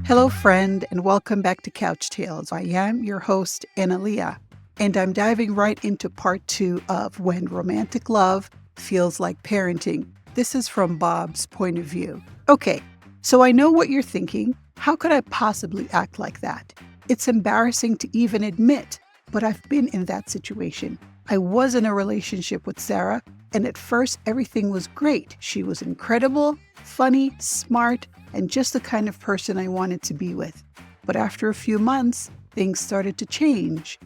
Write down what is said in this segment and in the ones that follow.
Hello, friend, and welcome back to Couch Tales. I am your host, Analia, and I'm diving right into part 2 of When Romantic Love Feels Like Parenting. This is from Bob's point of view. Okay, so I know what you're thinking. How could I possibly act like that? It's embarrassing to even admit, but I've been in that situation. I was in a relationship with Sarah, and at first everything was great. She was incredible, funny, smart, and just the kind of person I wanted to be with. But after a few months, things started to change.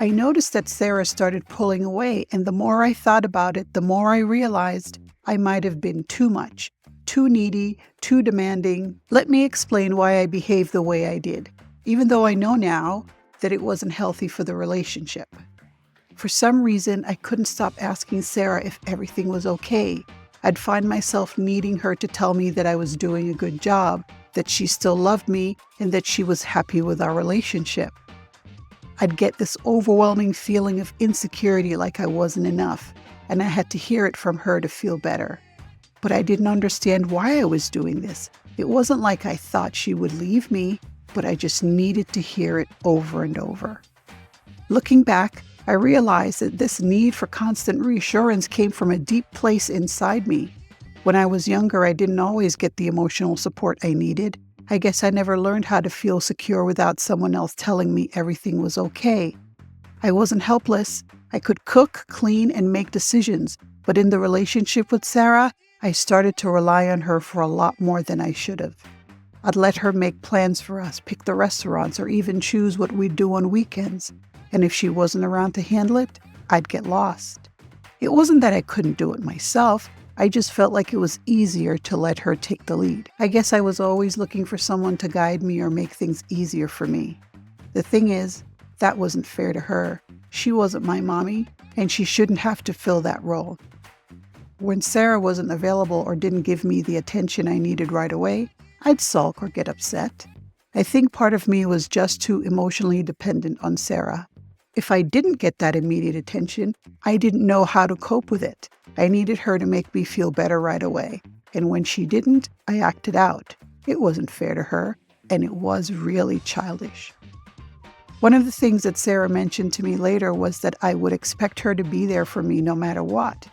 I noticed that Sarah started pulling away, and the more I thought about it, the more I realized I might have been too much, too needy, too demanding. Let me explain why I behaved the way I did, even though I know now that it wasn't healthy for the relationship. For some reason, I couldn't stop asking Sarah if everything was okay. I'd find myself needing her to tell me that I was doing a good job, that she still loved me, and that she was happy with our relationship. I'd get this overwhelming feeling of insecurity, like I wasn't enough, and I had to hear it from her to feel better. But I didn't understand why I was doing this. It wasn't like I thought she would leave me, but I just needed to hear it over and over. Looking back, I realized that this need for constant reassurance came from a deep place inside me. When I was younger, I didn't always get the emotional support I needed. I guess I never learned how to feel secure without someone else telling me everything was okay. I wasn't helpless. I could cook, clean, and make decisions. But in the relationship with Sarah, I started to rely on her for a lot more than I should have. I'd let her make plans for us, pick the restaurants, or even choose what we'd do on weekends. And if she wasn't around to handle it, I'd get lost. It wasn't that I couldn't do it myself. I just felt like it was easier to let her take the lead. I guess I was always looking for someone to guide me or make things easier for me. The thing is, that wasn't fair to her. She wasn't my mommy, and she shouldn't have to fill that role. When Sarah wasn't available or didn't give me the attention I needed right away, I'd sulk or get upset. I think part of me was just too emotionally dependent on Sarah. If I didn't get that immediate attention, I didn't know how to cope with it. I needed her to make me feel better right away. And when she didn't, I acted out. It wasn't fair to her, and it was really childish. One of the things that Sarah mentioned to me later was that I would expect her to be there for me no matter what.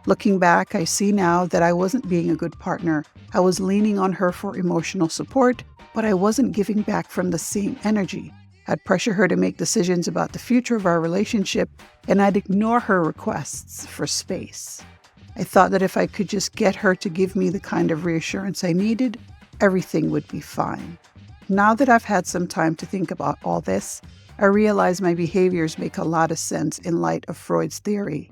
Looking back, I see now that I wasn't being a good partner. I was leaning on her for emotional support, but I wasn't giving back from the same energy. I'd pressure her to make decisions about the future of our relationship, and I'd ignore her requests for space. I thought that if I could just get her to give me the kind of reassurance I needed, everything would be fine. Now that I've had some time to think about all this, I realize my behaviors make a lot of sense in light of Freud's theory.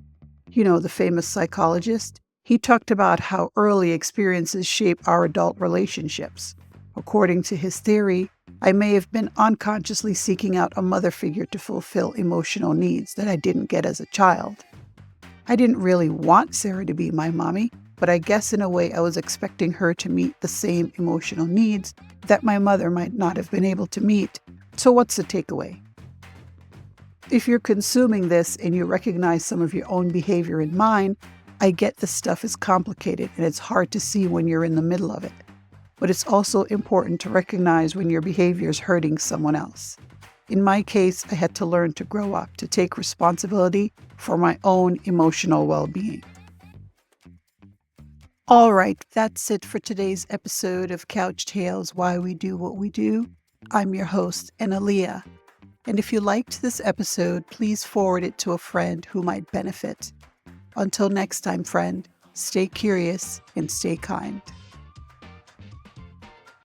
You know, the famous psychologist? He talked about how early experiences shape our adult relationships. According to his theory, I may have been unconsciously seeking out a mother figure to fulfill emotional needs that I didn't get as a child. I didn't really want Sarah to be my mommy, but I guess in a way I was expecting her to meet the same emotional needs that my mother might not have been able to meet. So what's the takeaway? If you're consuming this and you recognize some of your own behavior in mine, I get this stuff is complicated and it's hard to see when you're in the middle of it. But it's also important to recognize when your behavior is hurting someone else. In my case, I had to learn to grow up, to take responsibility for my own emotional well-being. All right, that's it for today's episode of Couch Tales, Why We Do What We Do. I'm your host, Analia. And if you liked this episode, please forward it to a friend who might benefit. Until next time, friend, stay curious and stay kind.